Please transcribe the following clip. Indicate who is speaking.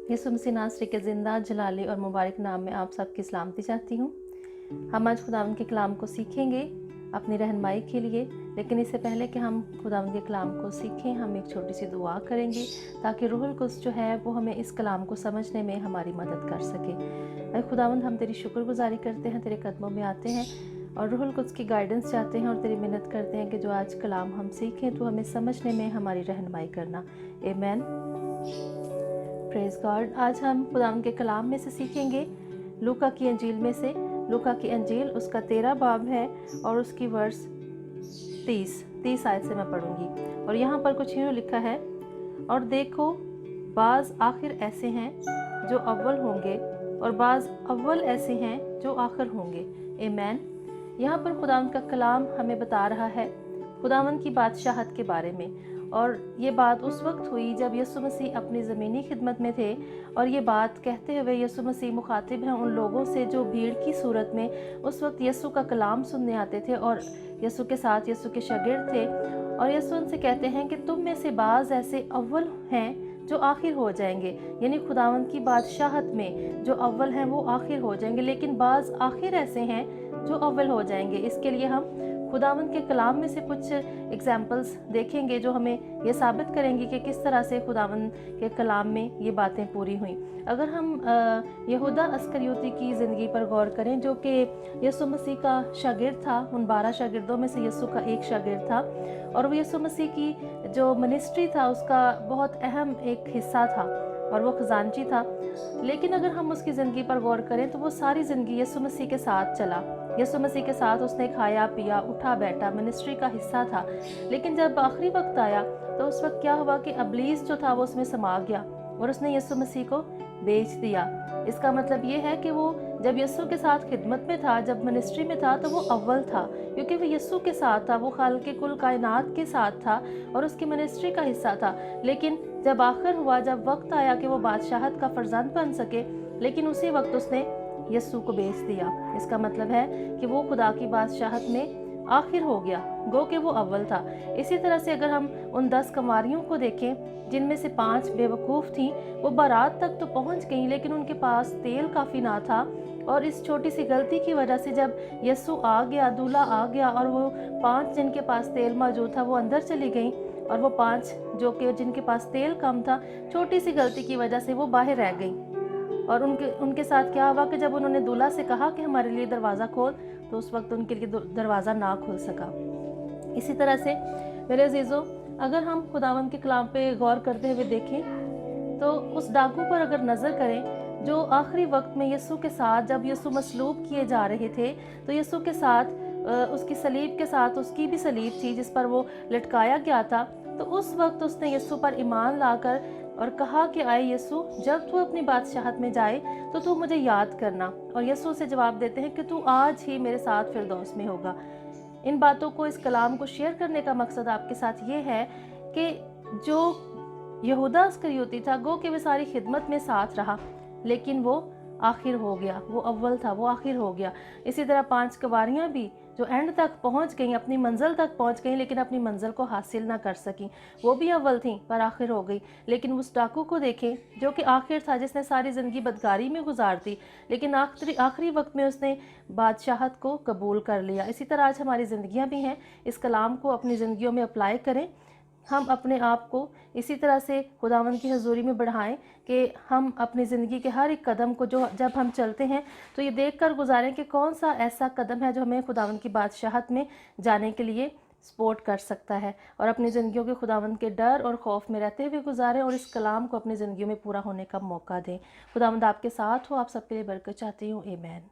Speaker 1: यीशु मसीह नासरी के ज़िंदा जलाली और मुबारक नाम में आप सबकी सलामती चाहती हूँ। हम आज खुदावंद के कलाम को सीखेंगे अपनी रहनुमाई के लिए, लेकिन इससे पहले कि हम खुदावंद के कलाम को सीखें, हम एक छोटी सी दुआ करेंगे ताकि रूहुल कुद्स जो है वो हमें इस कलाम को समझने में हमारी मदद कर सके। अरे खुदावंद, हम तेरी शुक्रगुजारी करते हैं, तेरे कदमों में आते हैं और रूहुल कुद्स की गाइडेंस चाहते हैं और तेरी मिन्नत करते हैं कि जो आज कलाम हम सीखें तो हमें समझने में हमारी रहनुमाई करना। आमीन। Praise God. आज हम खुदावंद के कलाम में से सीखेंगे लूका की अंजील में से। लूका की अंजील उसका 13 बाब है और उसकी वर्स 30 आयत से मैं पढ़ूंगी। और यहाँ पर कुछ यूँ लिखा है, और देखो बाज़ आखिर ऐसे हैं जो अव्वल होंगे और बाज़ अव्वल ऐसे हैं जो आखिर होंगे। आमीन। यहाँ पर खुदावंद का कलाम हमें बता रहा है खुदावंद की बादशाहत के बारे में, और ये बात उस वक्त हुई जब यीशु मसीह अपनी ज़मीनी खिदमत में थे। और ये बात कहते हुए यीशु मसीह मुखातिब हैं उन लोगों से जो भीड़ की सूरत में उस वक्त यीशु का कलाम सुनने आते थे और यीशु के साथ यीशु के शागिर्द थे। और यीशु उनसे कहते हैं कि तुम में से बाज़ ऐसे अव्वल हैं जो आखिर हो जाएंगे, यानी खुदावंद की बादशाहत में जो अव्वल हैं वो आखिर हो जाएंगे, लेकिन बाज़ आखिर ऐसे हैं जो अव्वल हो जाएंगे। इसके लिए हम खुदावंद के कलाम में से कुछ एग्जाम्पल्स देखेंगे जो हमें ये साबित करेंगी कि किस तरह से खुदावंद के कलाम में ये बातें पूरी हुई। अगर हम यहूदा अस्करियोती की ज़िंदगी पर गौर करें, जो कि यीशु मसीह का शागिर्द था, उन 12 शागिर्दों में से यीशु का एक शागिर्द था और वो यीशु मसीह की जो मिनिस्ट्री था उसका बहुत अहम एक हिस्सा था और वो खजानची था। लेकिन अगर हम उसकी ज़िंदगी पर गौर करें तो वो सारी ज़िंदगी यीशु मसीह के साथ चला। यीशु मसीह के साथ उसने खाया पिया उठा बैठा, मिनिस्ट्री का हिस्सा था। लेकिन जब आखिरी वक्त आया तो उस वक्त क्या हुआ कि इब्लीस जो था वो उसमें समा गया और उसने यीशु मसीह को बेच दिया। इसका मतलब ये है कि वो जब यीशु के साथ खिदमत में था, जब मिनिस्ट्री में था, तो वो अव्वल था क्योंकि वो यीशु के साथ था, वो खालिक कुल कायनात के साथ था और उसकी मिनिस्ट्री का हिस्सा था। लेकिन जब आखिर हुआ, जब वक्त आया कि वो बादशाहत का फर्जंद बन सके, लेकिन उसी वक्त उसने यीशु को बेच दिया। इसका मतलब है कि वो खुदा की बादशाहत में आखिर हो गया, गो कि वो अव्वल था। इसी तरह से अगर हम उन 10 कंवारियों को देखें जिनमें से 5 बेवकूफ़ थीं, वो बारात तक तो पहुंच गईं लेकिन उनके पास तेल काफ़ी ना था। और इस छोटी सी गलती की वजह से जब यीशु आ गया, दूल्हा आ गया और वो 5 जिनके पास तेल मौजूद था वो अंदर चली गईं और वो 5 जो कि जिनके पास तेल कम था, छोटी सी गलती की वजह से वो बाहर रह गईं। और उनके साथ क्या हुआ कि जब उन्होंने दूल्हा से कहा कि हमारे लिए दरवाज़ा खोल, तो उस वक्त उनके लिए दरवाज़ा ना खुल सका। इसी तरह से मेरे अजीज़ों, अगर हम खुदावंद के कलाम पे गौर करते हुए देखें तो उस डाकू पर अगर नज़र करें जो आखिरी वक्त में यीशु के साथ, जब यीशु मसलूब किए जा रहे थे तो यीशु के साथ उसकी सलीब के साथ उसकी भी सलीब थी जिस पर वो लटकाया गया था। तो उस वक्त उसने यीशु पर ईमान लाकर और कहा कि आए यीशु, जब तू अपनी बादशाहत में जाए तो तू मुझे याद करना। और यीशु से जवाब देते हैं कि तू आज ही मेरे साथ फिरदौस में होगा। इन बातों को, इस कलाम को शेयर करने का मकसद आपके साथ ये है कि जो यहूदा अस्करियोती था, गो कि वे सारी खिदमत में साथ रहा लेकिन वो आखिर हो गया, वो अव्वल था, वो आखिर हो गया। इसी तरह 5 कंवारियाँ भी जो एंड तक पहुंच गईं, अपनी मंजिल तक पहुंच गईं लेकिन अपनी मंजिल को हासिल ना कर सकीं, वो भी अव्वल थीं पर आखिर हो गई। लेकिन उस डाकू को देखें जो कि आखिर था, जिसने सारी ज़िंदगी बदकारी में गुजार दी लेकिन आखिरी वक्त में उसने बादशाहत को कबूल कर लिया। इसी तरह आज हमारी ज़िंदगियाँ भी हैं। इस कलाम को अपनी ज़िंदगियों में अप्लाई करें। हम अपने आप को इसी तरह से खुदावंद की हजूरी में बढ़ाएं कि हम अपनी ज़िंदगी के हर एक कदम को जब हम चलते हैं तो ये देखकर गुजारें कि कौन सा ऐसा कदम है जो हमें खुदावंद की बादशाहत में जाने के लिए सपोर्ट कर सकता है, और अपनी ज़िंदगियों के खुदावंद के डर और खौफ में रहते हुए गुजारें और इस कलाम को अपनी ज़िंदगी में पूरा होने का मौका दें। खुदावंद आपके साथ हो, आप सबके लिए बरकत चाहती हूँ। आमीन।